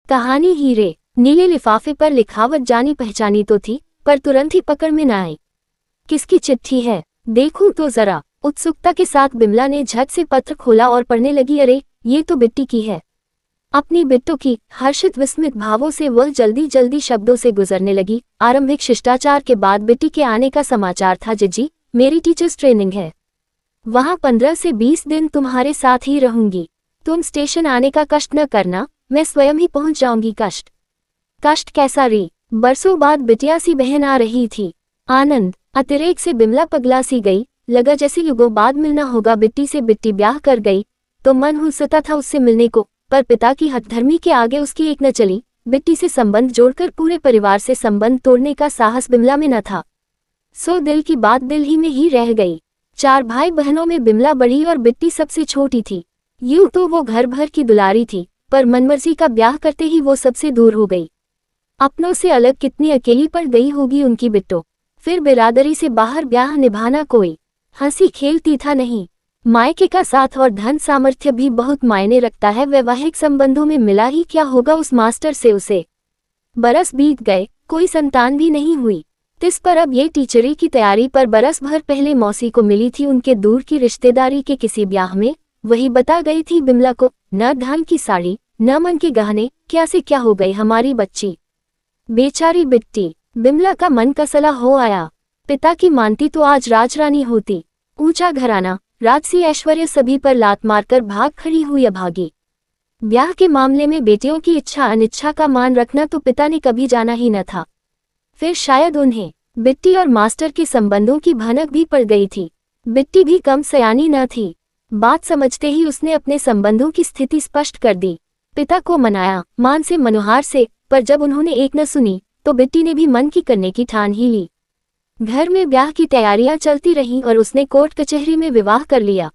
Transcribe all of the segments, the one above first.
कहानी हीरे। नीले लिफाफे पर लिखावट जानी पहचानी तो थी, पर तुरंत ही पकड़ में न आई। किसकी चिट्ठी है, देखूं तो जरा। उत्सुकता के साथ बिमला ने झट से पत्र खोला और पढ़ने लगी। अरे, ये तो बिट्टी की है। अपनी बिट्टू की। हर्षित विस्मित भावों से वह जल्दी जल्दी शब्दों से गुजरने लगी। आरंभिक शिष्टाचार के बाद बिट्टी के आने का समाचार था। जीजी, मेरी टीचर्स ट्रेनिंग है, वहां 15 से 20 दिन तुम्हारे साथ ही रहूंगी। तुम स्टेशन आने का कष्ट न करना, मैं स्वयं ही पहुंच जाऊंगी। कष्ट कैसा री? बरसों बाद बिटिया सी बहन आ रही थी। आनंद अतिरेक से बिमला पगला सी गई। लगा जैसे युगों बाद मिलना होगा बिट्टी से। बिट्टी ब्याह कर गई तो मन हुसता था उससे मिलने को, पर पिता की हठधर्मी के आगे उसकी एक न चली। बिट्टी से संबंध जोड़कर पूरे परिवार से संबंध तोड़ने का साहस बिमला में न था। सो दिल की बात दिल ही में ही रह गई। 4 भाई बहनों में बिमला बड़ी और बिट्टी सबसे छोटी थी। यूं तो वो घर भर की दुलारी थी, पर मनमर्जी का ब्याह करते ही वो सबसे दूर हो गई। अपनों से अलग कितनी अकेली पड़ गई होगी उनकी बिट्टो। फिर बिरादरी से बाहर ब्याह निभाना कोई हंसी खेलती था नहीं। मायके का साथ और धन सामर्थ्य भी बहुत मायने रखता है। वैवाहिक संबंधों में मिला ही क्या होगा उस मास्टर से उसे। बरस बीत गए, कोई संतान भी नहीं हुई। तिस पर अब ये टीचरी की तैयारी पर बरस भर पहले मौसी को मिली थी उनके दूर की रिश्तेदारी के किसी ब्याह में। वही बता गई थी बिमला को, न धान की साड़ी न मन के गहने, क्या से क्या हो गई हमारी बच्ची। बेचारी बिट्टी। बिमला का मन कसला हो आया। पिता की मानती तो आज राजरानी होती। ऊंचा घराना, राजसी ऐश्वर्य सभी पर लात मारकर भाग खड़ी हुई अभागी। ब्याह के मामले में बेटियों की इच्छा अनिच्छा का मान रखना तो पिता ने कभी जाना ही न था। फिर शायद उन्हें बिट्टी और मास्टर के संबंधों की भनक भी पड़ गई थी। बिट्टी भी कम सयानी न थी। बात समझते ही उसने अपने संबंधों की स्थिति स्पष्ट कर दी। पिता को मनाया, मान से मनोहार से, पर जब उन्होंने एक न सुनी तो बिट्टी ने भी मन की करने की ठान ही ली। घर में ब्याह की तैयारियां चलती रहीं और उसने कोर्ट कचहरी में विवाह कर लिया।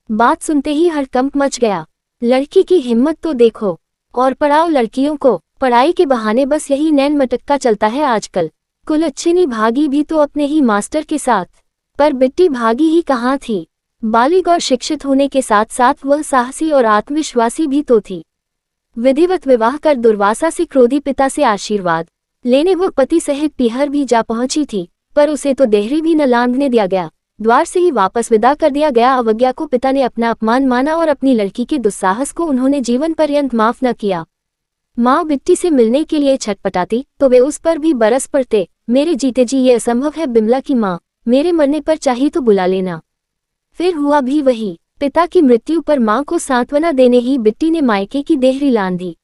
बात सुनते ही हड़कंप मच गया। लड़की की हिम्मत तो देखो, और पढ़ाओ लड़कियों को। पढ़ाई के बहाने बस यही नैन मटक्का चलता है आजकल। कुलच्छिनी भागी भी तो अपने ही मास्टर के साथ, पर बिट्टी भागी ही कहाँ थी। बालिग और शिक्षित होने के साथ साथ वह साहसी और आत्मविश्वासी भी तो थी। विधिवत विवाह कर दुर्वासा से क्रोधी पिता से आशीर्वाद लेने वो पति सहित पीहर भी जा पहुंची थी, पर उसे तो देहरी भी न लांघने दिया गया। द्वार से ही वापस विदा कर दिया गया। अवज्ञा को पिता ने अपना अपमान माना और अपनी लड़की के दुस्साहस को उन्होंने जीवन पर्यंत माफ न किया। माँ बिट्टी से मिलने के लिए छटपटाती तो वे उस पर भी बरस पड़ते। मेरे जीते जी ये असंभव है बिमला की माँ, मेरे मरने पर चाहिए तो बुला लेना। फिर हुआ भी वही। पिता की मृत्यु पर माँ को सांत्वना देने ही बिट्टी ने मायके की देहरी लांधी,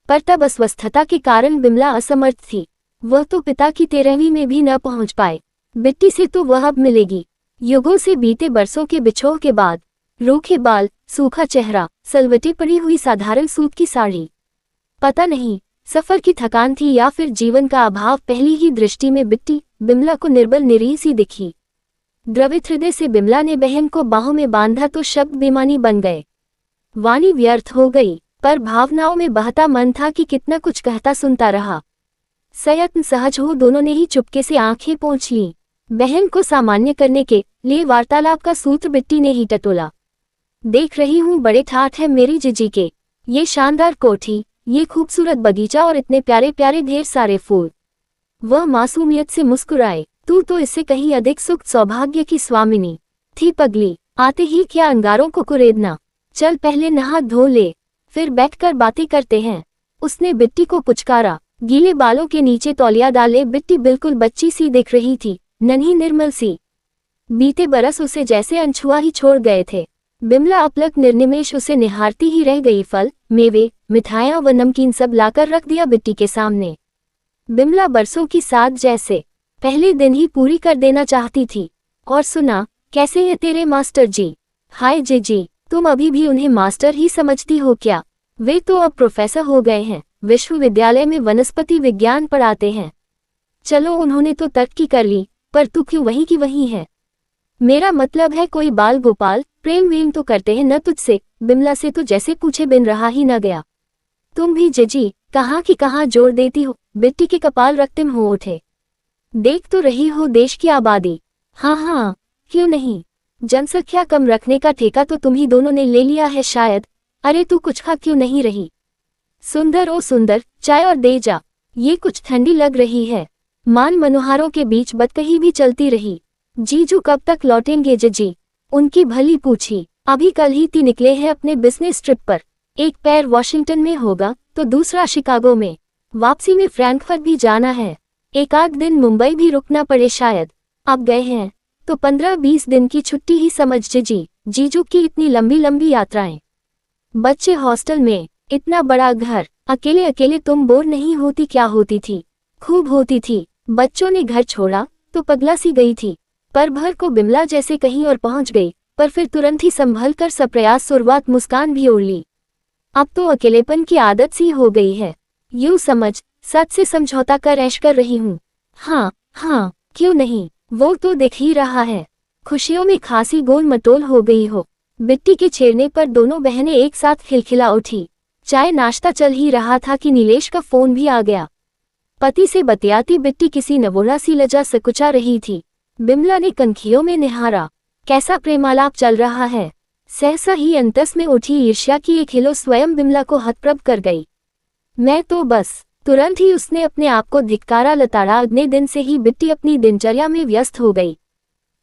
पर तब अस्वस्थता के कारण बिमला असमर्थ थी। वह तो पिता की 13वीं में भी न पहुंच पाए। बिट्टी से तो वह अब मिलेगी। युगों से बीते बरसों के बिछोह के बाद। रूखे बाल, सूखा चेहरा, सलवटे पड़ी हुई साधारण सूत की साड़ी। पता नहीं सफर की थकान थी या फिर जीवन का अभाव। पहली ही दृष्टि में बिट्टी बिमला को निर्बल निरीह सी दिखी। द्रवित हृदय से बिमला ने बहन को बाहों में बांधा तो शब्द बेमानी बन गए। वाणी व्यर्थ हो गई, पर भावनाओं में बहता मन था कि कितना कुछ कहता सुनता रहा। सयत्न सहज हो दोनों ने ही चुपके से आंखें पोंछ लीं। बहन को सामान्य करने के लिए वार्तालाप का सूत्र बिट्टी ने ही टटोला। देख रही हूँ बड़े ठाठ है मेरी जीजी के। ये शानदार कोठी, ये खूबसूरत बगीचा और इतने प्यारे प्यारे ढेर सारे फूल। वह मासूमियत से मुस्कुराए। तू तो इससे कहीं अधिक सुख सौभाग्य की स्वामिनी थी पगली। आते ही क्या अंगारों को कुरेदना। चल पहले नहा धो ले, फिर बैठकर बातें करते हैं। उसने बिट्टी को पुचकारा। गीले बालों के नीचे तौलिया डाले बिट्टी बिल्कुल बच्ची सी दिख रही थी, नन्ही निर्मल सी। बीते बरस उसे जैसे अनछुआ ही छोड़ गए थे। बिमला अपलक निर्निमेष उसे निहारती ही रह गई। फल, मेवे, मिठाइयाँ व नमकीन सब लाकर रख दिया बिट्टी के सामने। बिमला बरसों की साथ जैसे पहले दिन ही पूरी कर देना चाहती थी। और सुना, कैसे हैं तेरे मास्टर जी? हाय जीजी, तुम अभी भी उन्हें मास्टर ही समझती हो क्या? वे तो अब प्रोफेसर हो गए हैं, विश्वविद्यालय में वनस्पति विज्ञान पढ़ाते हैं। चलो उन्होंने तो तरक्की कर ली, पर तू क्यों वहीं की वहीं है? मेरा मतलब है कोई बाल गोपाल प्रेम वेम तो करते हैं न तुझसे? बिमला से तो जैसे पूछे बिन रहा ही न गया। तुम भी जीजी कहाँ की कहाँ जोड़ देती हो। बिट्टी के कपाल रक्तिम हो उठे। देख तो रही हो देश की आबादी। हाँ हाँ, क्यों नहीं। जनसंख्या कम रखने का ठेका तो तुम ही दोनों ने ले लिया है शायद। अरे तू कुछ खा क्यों नहीं रही? सुंदर ओ सुंदर, चाय और दे जा, ये कुछ ठंडी लग रही है। मान मनोहारों के बीच बतकही भी चलती रही। जीजू कब तक लौटेंगे जीजी? उनकी भली पूछी। अभी कल ही ती निकले हैं अपने बिजनेस ट्रिप पर। एक पैर वॉशिंगटन में होगा तो दूसरा शिकागो में। वापसी में फ्रैंकफर्ट भी जाना है। एक आध दिन मुंबई भी रुकना पड़े शायद। अब गए हैं तो 15-20 दिन की छुट्टी ही समझ जीजी। जीजू की इतनी लंबी लंबी यात्राएं, बच्चे हॉस्टल में, इतना बड़ा घर, अकेले अकेले तुम बोर नहीं होती? क्या होती थी? खूब होती थी। बच्चों ने घर छोड़ा तो पगला सी गई थी। पर भर को बिमला जैसे कहीं और पहुंच गई, पर फिर तुरंत ही संभल कर सप्रयास सुरवात मुस्कान भी ओढ़ ली। अब तो अकेलेपन की आदत सी हो गई है। यूं समझ, सच से समझौता कर ऐश कर रही हूँ। हाँ, क्यों नहीं, वो तो दिख ही रहा है। खुशियों में खासी गोल मटोल हो गई हो। बिट्टी के छेड़ने पर दोनों बहनें एक साथ खिलखिला उठी। चाय नाश्ता चल ही रहा था कि नीलेश का फोन भी आ गया। पति से बतियाती बिट्टी किसी नवोरा सी लजा सकुचा रही थी। बिमला ने कनखियों में निहारा। कैसा प्रेमालाप चल रहा है? सहसा ही अंतस में उठी ईर्ष्या की एक हिलो स्वयं बिमला को हतप्रभ कर गई। मैं तो बस। तुरंत ही उसने अपने आप को धिक्कारा लताड़ा। अगले दिन से ही बिट्टी अपनी दिनचर्या में व्यस्त हो गई।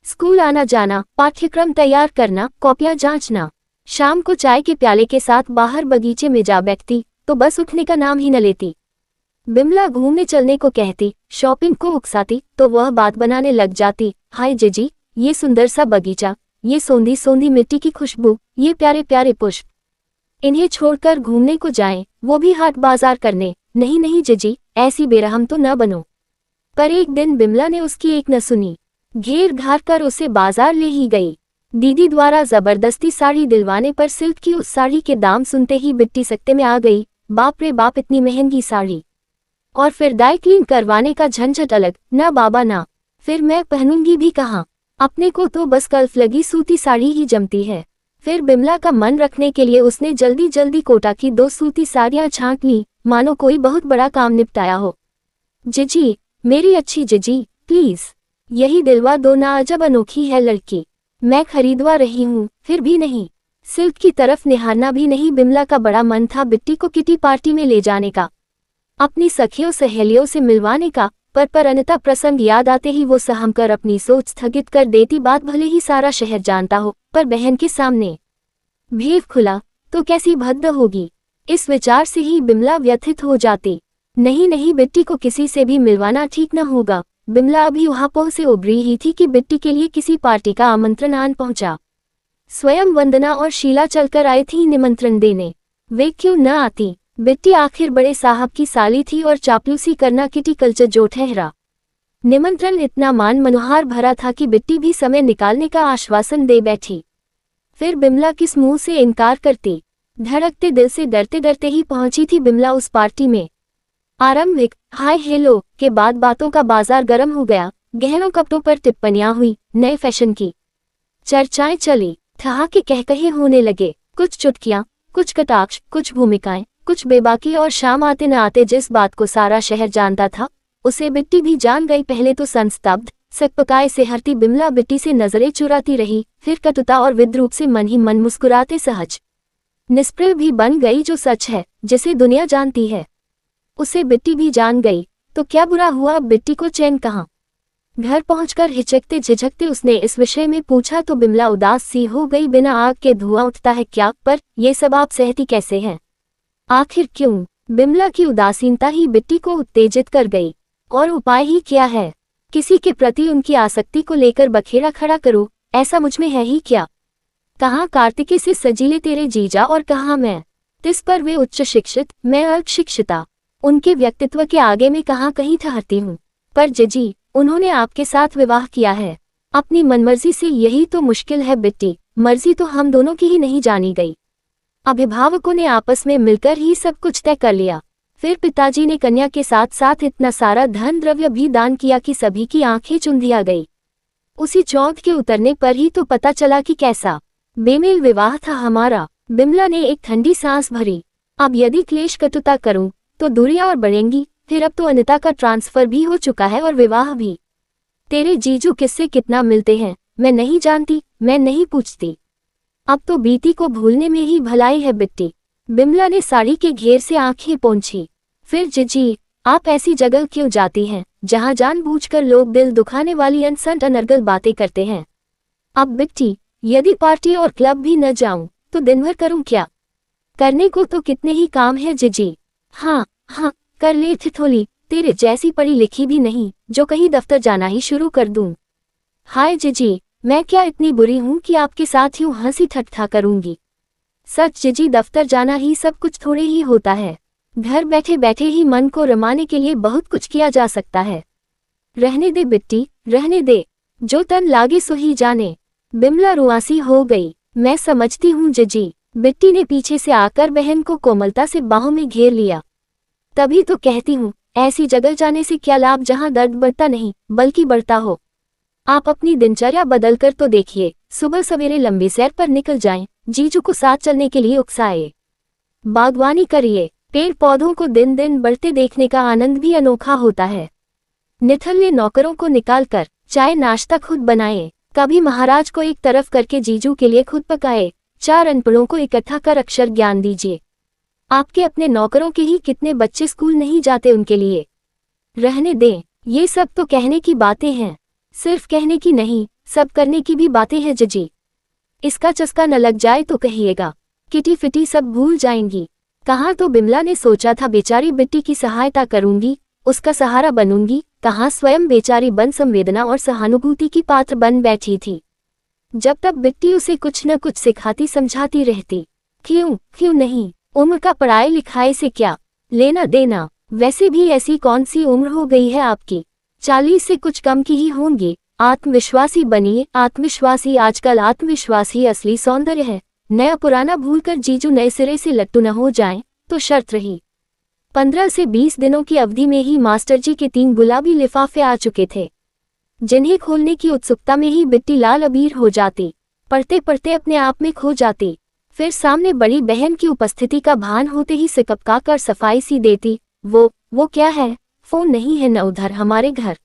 स्कूल आना जाना, पाठ्यक्रम तैयार करना, कॉपियां जांचना। शाम को चाय के प्याले के साथ बाहर बगीचे में जा बैठती तो बस उठने का नाम ही न लेती। बिमला घूमने चलने को कहती, शॉपिंग को उकसाती तो वह बात बनाने लग जाती। हाय जीजी, ये सुंदर सा बगीचा, ये सोंधी सोंधी मिट्टी की खुशबू, ये प्यारे प्यारे पुष्प, इन्हें छोड़कर घूमने को जाएं, वो भी हाट बाजार करने। नहीं नहीं जीजी, ऐसी बेरहम तो न बनो। पर एक दिन बिमला ने उसकी एक न सुनी। घेर घार कर उसे बाजार ले ही गई। दीदी द्वारा जबरदस्ती साड़ी दिलवाने पर सिल्क की उस साड़ी के दाम सुनते ही बिट्टी सकते में आ गई। बाप रे बाप, इतनी महंगी साड़ी! और फिर डाई क्लीन करवाने का झंझट अलग। ना बाबा ना, फिर मैं पहनूंगी भी कहाँ? अपने को तो बस कल्फ लगी सूती साड़ी ही जमती है। फिर बिमला का मन रखने के लिए उसने जल्दी जल्दी कोटा की 2 सूती साड़ियां छांट ली, मानो कोई बहुत बड़ा काम निपटाया हो। जीजी, मेरी अच्छी जीजी, प्लीज यही दिलवा दो ना, अजब अनोखी है लड़की। मैं खरीदवा रही हूँ, फिर भी नहीं। सिल्क की तरफ निहारना भी नहीं। बिमला का बड़ा मन था बिट्टी को किटी पार्टी में ले जाने का, अपनी सखियों सहेलियों से मिलवाने का, पर अनिता प्रसंग याद आते ही वो सहम कर अपनी सोच स्थगित कर देती। बात भले ही सारा शहर जानता हो, पर बहन के सामने भेद खुला तो कैसी भद्द होगी। इस विचार से ही बिमला व्यथित हो जाती। नहीं, बिट्टी को किसी से भी मिलवाना ठीक न होगा। बिमला अभी ऊहापोह से उभरी ही थी कि बिट्टी के लिए किसी पार्टी का आमंत्रण आन पहुंचा। स्वयं वंदना और शीला चलकर आई थी निमंत्रण देने। वे क्यों न आती? बिट्टी आखिर बड़े साहब की साली थी और चापलूसी करना किटी कल्चर जो ठहरा। निमंत्रण इतना मान मनोहार भरा था कि बिट्टी भी समय निकालने का आश्वासन दे बैठी। फिर बिमला किस मुंह से इनकार करती? धड़कते दिल से डरते डरते ही पहुंची थी बिमला उस पार्टी में। आरंभिक हाय हेलो के बाद बातों का बाजार गर्म हो गया। गहनों कपड़ों पर टिप्पणियां हुई, नए फैशन की चर्चाएं चली, ठहाके कहकहे होने लगे। कुछ चुटकियां, कुछ कटाक्ष, कुछ भूमिकाएं, कुछ बेबाकी। और शाम आते न आते जिस बात को सारा शहर जानता था उसे बिट्टी भी जान गई। पहले तो संस्तब्ध सकपकाए से हरती बिमला बिट्टी से नजरें चुराती रही, फिर कटुता और विद्रूप से मन ही मन मुस्कुराते सहज निष्प्रिय भी बन गई। जो सच है, जिसे दुनिया जानती है, उसे बिट्टी भी जान गई तो क्या बुरा हुआ। अब बिट्टी को चैन कहाँ? घर पहुंचकर हिचकते झिझकते उसने इस विषय में पूछा तो बिमला उदास सी हो गई। बिना आग के धुआं उठता है क्या? पर ये सब आप सहती कैसे हैं? आखिर क्यों? बिमला की उदासीनता ही बिट्टी को उत्तेजित कर गई। और उपाय ही क्या है? किसी के प्रति उनकी आसक्ति को लेकर बखेड़ा खड़ा करो, ऐसा मुझमें है ही क्या? कहाँ कार्तिकेय से सजीले तेरे जीजा और कहाँ मैं? तिस पर वे उच्च शिक्षित, मैं अल्प शिक्षिता। उनके व्यक्तित्व के आगे मैं कहाँ कहीं ठहरती हूँ। पर जीजी, उन्होंने आपके साथ विवाह किया है अपनी मनमर्जी से, यही तो मुश्किल है बिट्टी। मर्जी तो हम दोनों की ही नहीं जानी गई। अभिभावकों ने आपस में मिलकर ही सब कुछ तय कर लिया। फिर पिताजी ने कन्या के साथ साथ इतना सारा धन द्रव्य भी दान किया कि सभी की आंखें चुंधिया गई। उसी चौथ के उतरने पर ही तो पता चला कि कैसा बेमेल विवाह था हमारा। बिमला ने एक ठंडी सांस भरी। अब यदि क्लेश कटुता करूं तो दूरियां और बढ़ेंगी। फिर अब तो अनिता का ट्रांसफर भी हो चुका है और विवाह भी। तेरे जीजू किससे कितना मिलते हैं मैं नहीं जानती, मैं नहीं पूछती। अब तो बीती को भूलने में ही भलाई है बिट्टी। बिमला ने साड़ी के घेर से आंखें पोंछी। फिर जीजी, आप ऐसी जगह क्यों जाती हैं जहां जानबूझकर लोग दिल दुखाने वाली अनसंट अनर्गल बातें करते हैं? अब बिट्टी, यदि पार्टी और क्लब भी न जाऊं तो दिन भर करूं क्या? करने को तो कितने ही काम है जीजी। हाँ हाँ, कर ले ठिठोली, तेरे जैसी पढ़ी लिखी भी नहीं जो कहीं दफ्तर जाना ही शुरू कर दूं। हाय जीजी, मैं क्या इतनी बुरी हूं कि आपके साथ यूं हंसी ठट्ठा करूंगी? सच जीजी, दफ्तर जाना ही सब कुछ थोड़े ही होता है। घर बैठे बैठे ही मन को रमाने के लिए बहुत कुछ किया जा सकता है। रहने दे बिट्टी, रहने दे, जो तन लागे सो ही जाने। बिमला रुआसी हो गई। मैं समझती हूँ जीजी। बिट्टी ने पीछे से आकर बहन को कोमलता से बाहों में घेर लिया। तभी तो कहती हूँ, ऐसी जगह जाने से क्या लाभ जहाँ दर्द बढ़ता नहीं बल्कि बढ़ता हो। आप अपनी दिनचर्या बदल कर तो देखिए, सुबह सवेरे लंबी सैर पर निकल जाएं, जीजू को साथ चलने के लिए उकसाए। बागवानी करिए, पेड़ पौधों को दिन दिन बढ़ते देखने का आनंद भी अनोखा होता है। निठल्ले नौकरों को निकालकर चाय नाश्ता खुद बनाए, कभी महाराज को एक तरफ करके जीजू के लिए खुद पकाए, 4 अनपढ़ों को इकट्ठा कर अक्षर ज्ञान दीजिए। आपके अपने नौकरों के ही कितने बच्चे स्कूल नहीं जाते उनके लिए। रहने दें, ये सब तो कहने की बातें हैं। सिर्फ कहने की नहीं, सब करने की भी बातें हैं जीजी। इसका चस्का न लग जाए तो कहिएगा, किटी फिटी सब भूल जाएंगी। कहाँ तो बिमला ने सोचा था बेचारी बिट्टी की सहायता करूंगी, उसका सहारा बनूंगी, कहाँ स्वयं बेचारी बन संवेदना और सहानुभूति की पात्र बन बैठी थी। जब तक बिट्टी उसे कुछ न कुछ सिखाती समझाती रहती। क्यों नहीं, उम्र का पढ़ाई लिखाई से क्या लेना देना। वैसे भी ऐसी कौन सी उम्र हो गई है आपकी, 40 से कुछ कम की ही होंगी। आत्मविश्वासी बनिए, आत्मविश्वासी। आजकल आत्मविश्वास ही असली सौंदर्य है। नया पुराना भूलकर जीजू नए सिरे से लट्टू न हो जाएं तो शर्त रही। 15 से 20 दिनों की अवधि में ही मास्टर जी के 3 गुलाबी लिफाफे आ चुके थे, जिन्हें खोलने की उत्सुकता में ही बिट्टी लाल अबीर हो जाती, पढ़ते पढ़ते अपने आप में खो जाती। फिर सामने बड़ी बहन की उपस्थिति का भान होते ही सिकपका कर सफाई सी देती। वो क्या है? फोन नहीं है न उधर हमारे घर।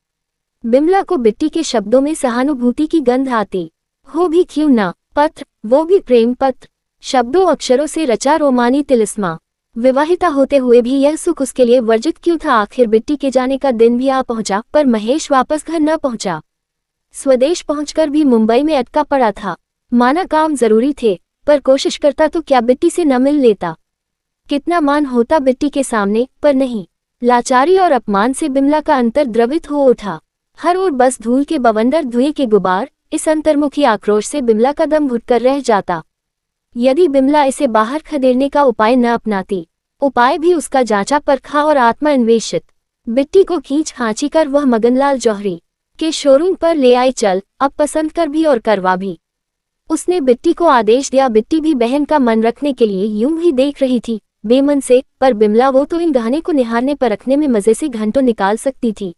बिमला को बिट्टी के शब्दों में सहानुभूति की गंध आती। हो भी क्यों ना, पत्र, वो भी प्रेम पत्र, शब्दों अक्षरों से रचा रोमानी तिलिस्मा। विवाहिता होते हुए भी यह सुख उसके लिए वर्जित क्यों था? आखिर बिट्टी के जाने का दिन भी आ पहुंचा, पर महेश वापस घर न पहुंचा। स्वदेश पहुंचकर भी मुंबई में अटका पड़ा था। माना काम जरूरी थे, पर कोशिश करता तो क्या बिट्टी से न मिल लेता। कितना मान होता बिट्टी के सामने, पर नहीं। लाचारी और अपमान से बिमला का अंतर द्रवित हो उठा। हर ओर बस धूल के बवंडर, धुएं के गुबार। इस अंतर्मुखी आक्रोश से बिमला का दम घुटकर रह जाता। यदि बिमला इसे बाहर खदेड़ने का उपाय न अपनाती, उपाय भी उसका जांचा परखा और आत्मा अन्वेषित, बिट्टी को खींच खांची कर वह मगनलाल जौहरी के शोरूम पर ले आई। चल, अब पसंद कर भी और करवा भी। उसने बिट्टी को आदेश दिया। बिट्टी भी बहन का मन रखने के लिए यूं ही देख रही थी, बेमन से। पर बिमला, वो तो इन गहने को निहारने परखने में मजे से घंटों निकाल सकती थी।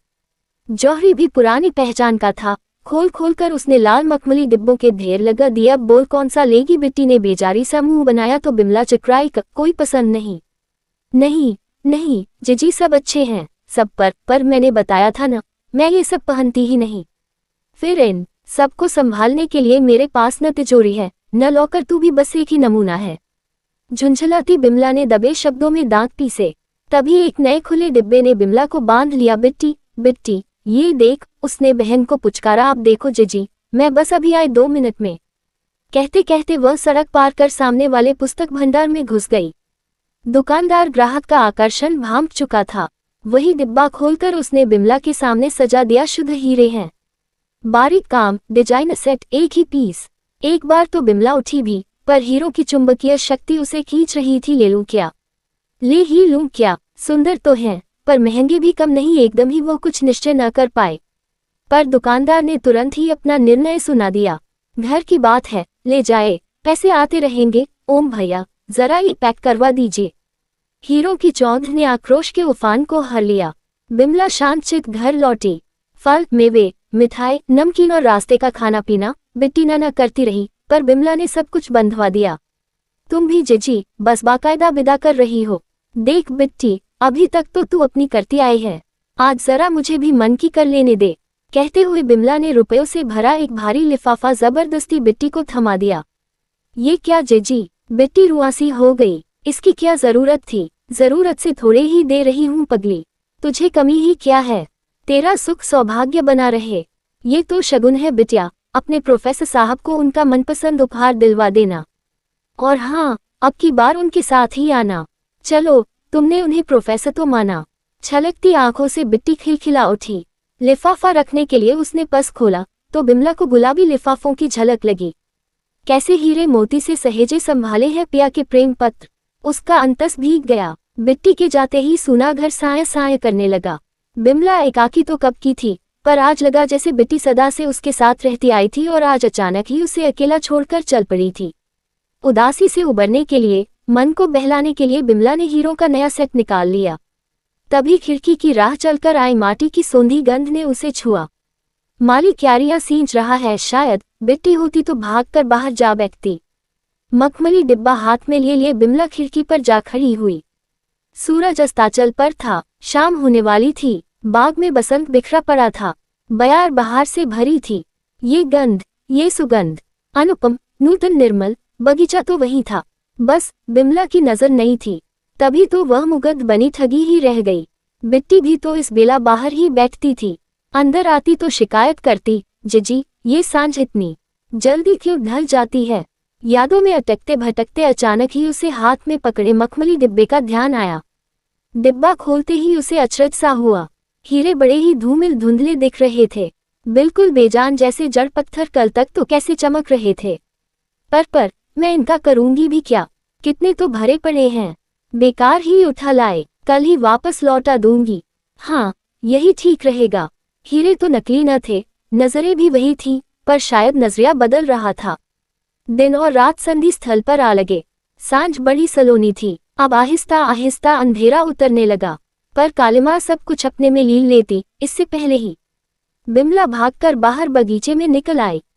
जौहरी भी पुरानी पहचान का था। खोल खोल कर उसने लाल मखमली डिब्बों के ढेर लगा दिया। बोल कौन सा लेगी? बिट्टी ने बेजारी सा मुंह बनाया तो बिमला चिकराई, कोई पसंद नहीं। नहीं जीजी, सब अच्छे हैं, सब पर मैंने बताया था ना, मैं ये सब पहनती ही नहीं। फिर इन सबको संभालने के लिए मेरे पास न तिजोरी है न लॉकर, तू भी बस एक ही नमूना है। झुंझलाती बिमला ने दबे शब्दों में दांत पीसे। तभी एक नए खुले डिब्बे ने बिमला को बांध लिया। बिट्टी, ये देख, उसने बहन को पुचकारा। आप देखो जीजी, मैं बस अभी आए 2 मिनट में। कहते कहते वह सड़क पार कर सामने वाले पुस्तक भंडार में घुस गई। दुकानदार ग्राहक का आकर्षण भांप चुका था। वही डिब्बा खोलकर उसने बिमला के सामने सजा दिया। शुद्ध हीरे हैं, बारीक काम, डिजाइन सेट, एक ही पीस। एक बार तो बिमला उठी भी, पर हीरों की चुंबकीय शक्ति उसे खींच रही थी। ले ही लूं क्या? सुंदर तो हैं, पर महंगे भी कम नहीं। एकदम ही वो कुछ निश्चय न कर पाए, पर दुकानदार ने तुरंत ही अपना निर्णय सुना दिया। घर की बात है, ले जाए, पैसे आते रहेंगे। ओम भैया, जरा ये पैक करवा दीजिए। हीरों की चौंध ने आक्रोश के उफान को हर लिया। बिमला शांतचित्त घर लौटी। फल, मेवे, मिठाई, नमकीन और रास्ते का खाना पीना बिट्टी न करती रही, पर बिमला ने सब कुछ बंधवा दिया। तुम भी जीजी, बस बाकायदा विदा कर रही हो। देख बिट्टी, अभी तक तो तू अपनी करती आई है, आज जरा मुझे भी मन की कर लेने दे। कहते हुए बिमला ने रुपयों से भरा एक भारी लिफाफा जबरदस्ती बिट्टी को थमा दिया। ये क्या जीजी? बिट्टी रुआसी हो गई। इसकी क्या जरूरत थी? जरूरत से थोड़े ही दे रही हूँ पगली, तुझे कमी ही क्या है? तेरा सुख सौभाग्य बना रहे। ये तो शगुन है बिटिया, अपने प्रोफेसर साहब को उनका मनपसंद उपहार दिलवा देना। और हाँ, अब की बार उनके साथ ही आना। चलो, तुमने उन्हें प्रोफेसर तो माना। छलकती आंखों से बिट्टी खिलखिला उठी। लिफाफा रखने के लिए उसने पर्स खोला तो बिमला को गुलाबी लिफाफों की झलक लगी। कैसे हीरे मोती से सहेजे संभाले हैं पिया के प्रेम पत्र। उसका अंतस भीग गया। बिट्टी के जाते ही सूना घर साय साय करने लगा। बिमला एकाकी तो कब की थी, पर आज लगा जैसे बिट्टी सदा से उसके साथ रहती आई थी और आज अचानक ही उसे अकेला छोड़कर चल पड़ी थी। उदासी से उबरने के लिए, मन को बहलाने के लिए बिमला ने हीरों का नया सेट निकाल लिया। तभी खिड़की की राह चलकर आई माटी की सोंधी गंध ने उसे छुआ। माली क्यारियां सींच रहा है शायद, बिट्टी होती तो भागकर बाहर जा बैठती। मखमली डिब्बा हाथ में लिए बिमला खिड़की पर जा खड़ी हुई। सूरज अस्ताचल पर था, शाम होने वाली थी। बाग में बसंत बिखरा पड़ा था, बयार बहार से भरी थी। ये गंध, ये सुगंध, अनुपम, नूतन, निर्मल। बगीचा तो वही था, बस बिमला की नजर नहीं थी। तभी तो वह मुग्ध बनी ठगी ही रह गई। बिट्टी भी तो इस बेला बाहर ही बैठती थी। अंदर आती तो शिकायत करती, जीजी ये सांझ इतनी जल्दी क्यों ढल जाती है? यादों में अटकते भटकते अचानक ही उसे हाथ में पकड़े मखमली डिब्बे का ध्यान आया। डिब्बा खोलते ही उसे अचरज सा हुआ। हीरे बड़े ही धूमिल धुंधले दिख रहे थे, बिल्कुल बेजान, जैसे जड़ पत्थर कल तक तो कैसे चमक रहे थे। पर मैं इनका करूंगी भी क्या? कितने तो भरे पड़े हैं, बेकार ही उठा लाए, कल ही वापस लौटा दूंगी। हाँ, यही ठीक रहेगा। हीरे तो नकली न थे, नजरें भी वही थीं, पर शायद नजरिया बदल रहा था। दिन और रात संधि स्थल पर आ लगे। सांझ बड़ी सलोनी थी। अब आहिस्ता आहिस्ता अंधेरा उतरने लगा, पर कालिमा सब कुछ अपने में लीन लेती। इससे पहले ही बिमला भागकर बाहर बगीचे में निकल आई।